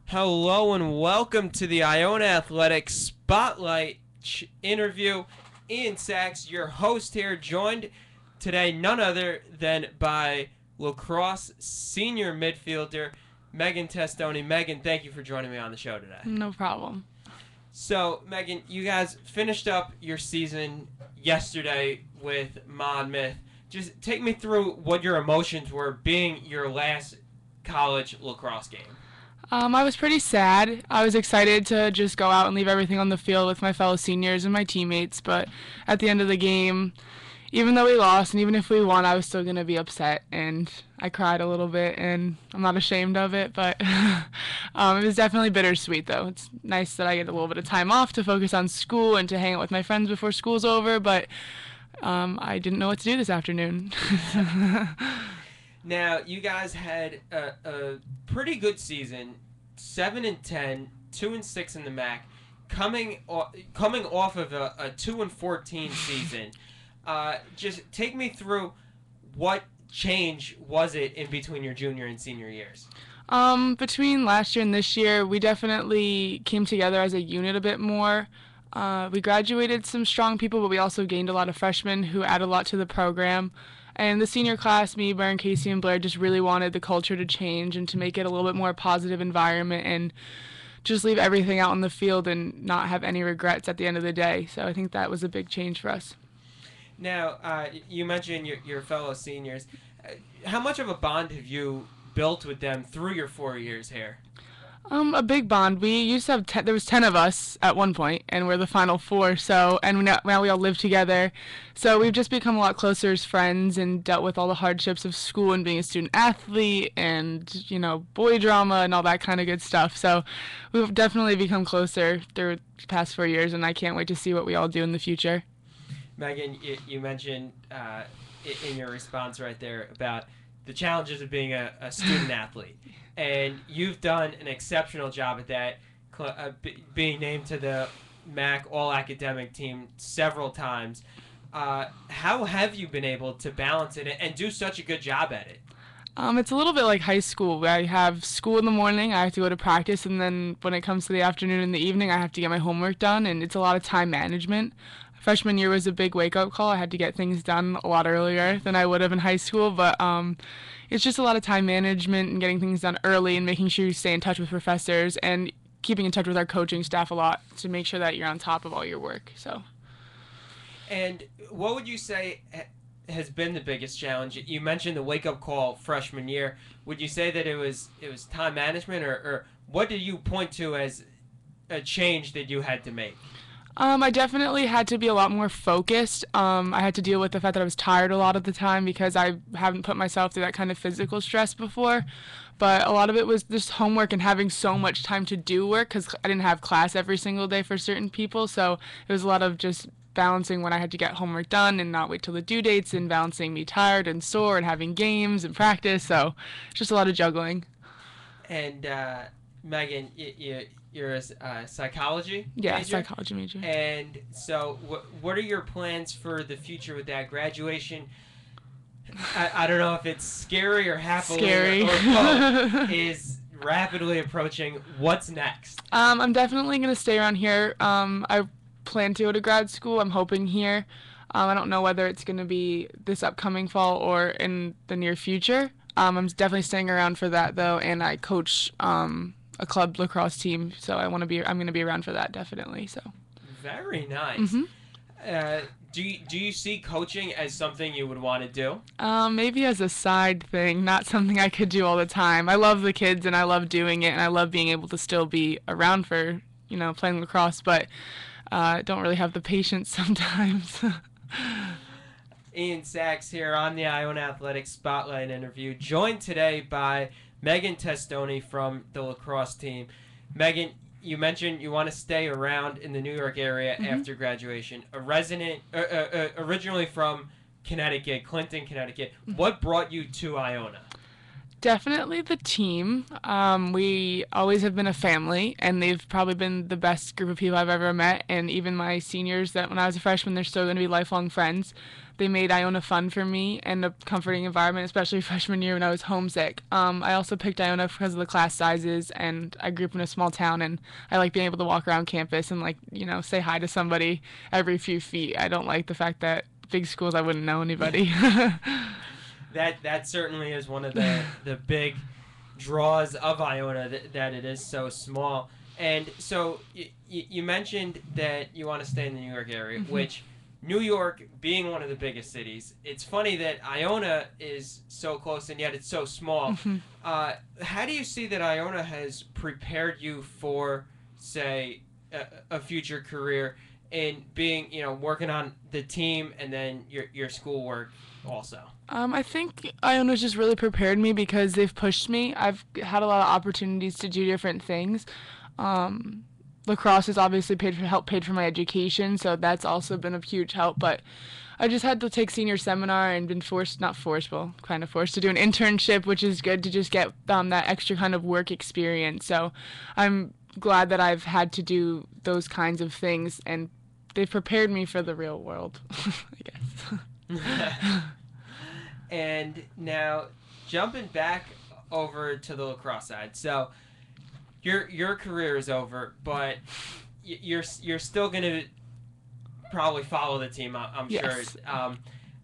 Hello and welcome to the Iona Athletics Spotlight interview. Ian Sachs, your host here, joined today none other than by lacrosse senior midfielder Meghan Testoni. Meghan, thank you for joining me on the show today. No problem. So, Meghan, you guys finished up your season yesterday with Monmouth. Just take me through what your emotions were being your last college lacrosse game. I was pretty sad. I was excited to just go out and leave everything on the field with my fellow seniors and my teammates, but at the end of the game, even though we lost and even if we won, I was still going to be upset, and I cried a little bit, and I'm not ashamed of it, but it was definitely bittersweet, though. It's nice that I get a little bit of time off to focus on school and to hang out with my friends before school's over, but I didn't know what to do this afternoon. Now, you guys had a pretty good season, 7-10, 2-6 in the MAC, coming off of a 2-14 season. Just take me through what change was it in between your junior and senior years? Between last year and this year, we definitely came together as a unit a bit more. We graduated some strong people, but we also gained a lot of freshmen who add a lot to the program. And the senior class, me, Byron, Casey, and Blair, just really wanted the culture to change and to make it a little bit more positive environment and just leave everything out on the field and not have any regrets at the end of the day. So I think that was a big change for us. Now, you mentioned your fellow seniors. How much of a bond have you built with them through your 4 years here? A big bond. We used to have there was 10 of us at one point, and we're the final 4. So, and now we all live together. So we've just become a lot closer as friends and dealt with all the hardships of school and being a student athlete and boy drama and all that kind of good stuff. So we've definitely become closer through the past 4 years, and I can't wait to see what we all do in the future. Meghan, you mentioned in your response right there about the challenges of being a student athlete. And you've done an exceptional job at that, being named to the MAC All-Academic team several times. How have you been able to balance it and do such a good job at it? It's a little bit like high school. I have school in the morning, I have to go to practice, and then when it comes to the afternoon and the evening, I have to get my homework done, and it's a lot of time management. Freshman year was a big wake-up call. I had to get things done a lot earlier than I would have in high school, but it's just a lot of time management and getting things done early and making sure you stay in touch with professors and keeping in touch with our coaching staff a lot to make sure that you're on top of all your work. So. And what would you say has been the biggest challenge? You mentioned the wake-up call freshman year. Would you say that it was time management, or what did you point to as a change that you had to make? I definitely had to be a lot more focused. I had to deal with the fact that I was tired a lot of the time because I haven't put myself through that kind of physical stress before. But a lot of it was just homework and having so much time to do work because I didn't have class every single day for certain people. So it was a lot of just balancing when I had to get homework done and not wait till the due dates, and balancing me tired and sore and having games and practice. So it's just a lot of juggling. And Meghan, you're a psychology major? Psychology major. And so what are your plans for the future with that graduation? I don't know if it's scary or happily scary. or both. Is rapidly approaching. What's next? I'm definitely going to stay around here. I plan to go to grad school. I'm hoping here. I don't know whether it's going to be this upcoming fall or in the near future. I'm definitely staying around for that, though, and I coach a club lacrosse team, so I'm going to be around for that, definitely. So. Very nice. Mm-hmm. Do you see coaching as something you would want to do? Maybe as a side thing, not something I could do all the time. I love the kids and I love doing it, and I love being able to still be around for playing lacrosse, but don't really have the patience sometimes. Ian Sachs here on the Iona Athletics Spotlight interview, joined today by Meghan Testoni from the lacrosse team. Meghan, you mentioned you want to stay around in the New York area after graduation. A resident, originally from Connecticut, Clinton, Connecticut. What brought you to Iona? Definitely the team. We always have been a family, and they've probably been the best group of people I've ever met. And even my seniors, that when I was a freshman, they're still going to be lifelong friends. They made Iona fun for me and a comforting environment, especially freshman year when I was homesick. I also picked Iona because of the class sizes, and I grew up in a small town, and I like being able to walk around campus and say hi to somebody every few feet. I don't like the fact that big schools I wouldn't know anybody. That certainly is one of the big draws of Iona, that it is so small. And so you mentioned that you want to stay in the New York area, which New York being one of the biggest cities, it's funny that Iona is so close and yet it's so small. How do you see that Iona has prepared you for, say, a future career in being, working on the team and then your schoolwork also? I think Iona's just really prepared me because they've pushed me. I've had a lot of opportunities to do different things. Lacrosse has obviously paid for my education, so that's also been a huge help. But I just had to take senior seminar and been kind of forced to do an internship, which is good to just get that extra kind of work experience. So I'm glad that I've had to do those kinds of things, and they've prepared me for the real world, I guess. And now, jumping back over to the lacrosse side, so your career is over, but you're still going to probably follow the team, I'm Yes. sure.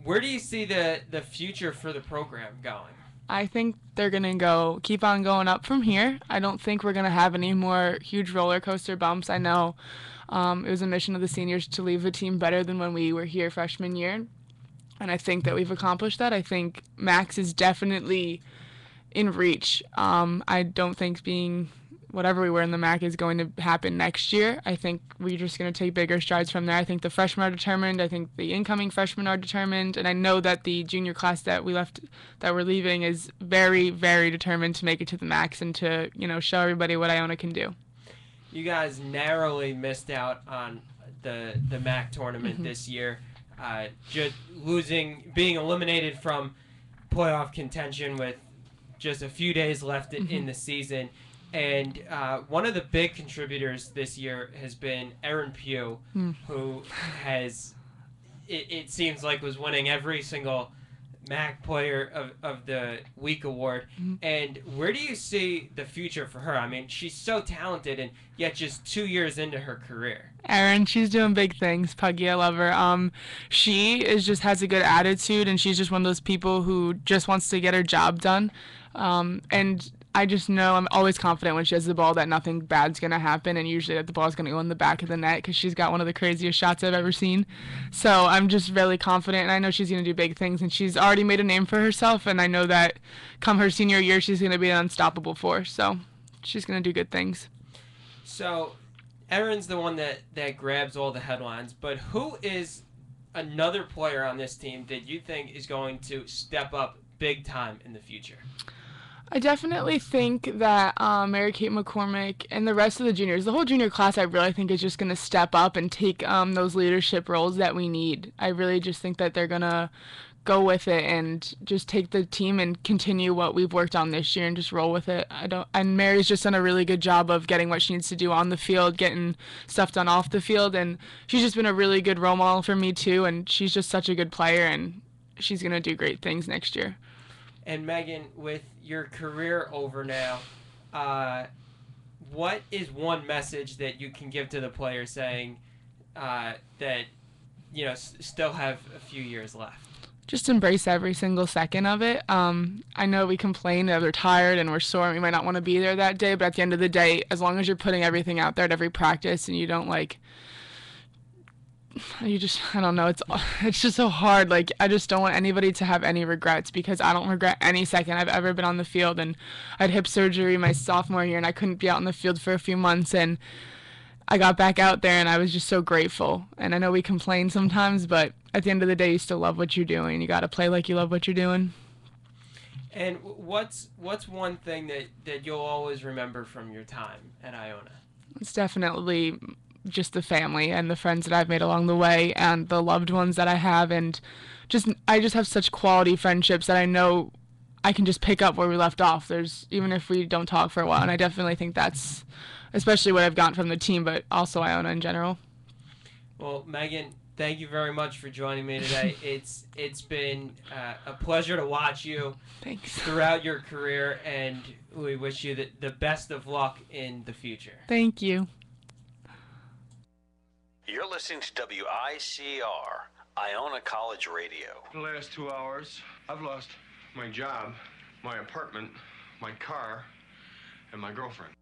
Where do you see the future for the program going? I think they're going to keep on going up from here. I don't think we're going to have any more huge roller coaster bumps. I know it was a mission of the seniors to leave the team better than when we were here freshman year. And I think that we've accomplished that. I think Max is definitely in reach. I don't think being whatever we were in the MAC is going to happen next year. I think we're just going to take bigger strides from there. I think the freshmen are determined. I think the incoming freshmen are determined. And I know that the junior class that we're leaving is very, very determined to make it to the MACs and to, show everybody what Iona can do. You guys narrowly missed out on the MAC tournament this year. Just being eliminated from playoff contention with just a few days left in the season. And one of the big contributors this year has been Aaron Pugh, who has, it seems like, was winning every single MAC Player of the Week award. And where do you see the future for her? I mean, she's so talented, and yet just 2 years into her career. Erin, she's doing big things. Puggy, I love her. She has a good attitude, and she's just one of those people who just wants to get her job done. And I just know I'm always confident when she has the ball that nothing bad's going to happen, and usually that the ball's going to go in the back of the net because she's got one of the craziest shots I've ever seen. So I'm just really confident, and I know she's going to do big things, and she's already made a name for herself, and I know that come her senior year, she's going to be an unstoppable force. So she's going to do good things. So Erin's the one that grabs all the headlines, but who is another player on this team that you think is going to step up big time in the future? I definitely think that Mary Kate McCormick and the rest of the juniors, the whole junior class, I really think is just going to step up and take those leadership roles that we need. I really just think that they're going to go with it and just take the team and continue what we've worked on this year and just roll with it. And Mary's just done a really good job of getting what she needs to do on the field, getting stuff done off the field, and she's just been a really good role model for me too, and she's just such a good player, and she's going to do great things next year. And Megan, with your career over now, what is one message that you can give to the players saying that, still have a few years left? Just embrace every single second of it. I know we complain that we're tired and we're sore and we might not want to be there that day, but at the end of the day, as long as you're putting everything out there at every practice and you don't I don't know, it's just so hard. I just don't want anybody to have any regrets because I don't regret any second I've ever been on the field. And I had hip surgery my sophomore year and I couldn't be out on the field for a few months, and I got back out there and I was just so grateful. And I know we complain sometimes, but at the end of the day, you still love what you're doing. You got to play like you love what you're doing. And what's one thing that you'll always remember from your time at Iona? It's definitely just the family and the friends that I've made along the way and the loved ones that I have, and I just have such quality friendships that I know I can just pick up where we left off. Even if we don't talk for a while, and I definitely think that's especially what I've gotten from the team, but also Iona in general. Well, Meghan, thank you very much for joining me today. It's been a pleasure to watch you Thanks. throughout your career, and we wish you the best of luck in the future. Thank you. You're listening to WICR, Iona College Radio. For the last 2 hours, I've lost my job, my apartment, my car, and my girlfriend.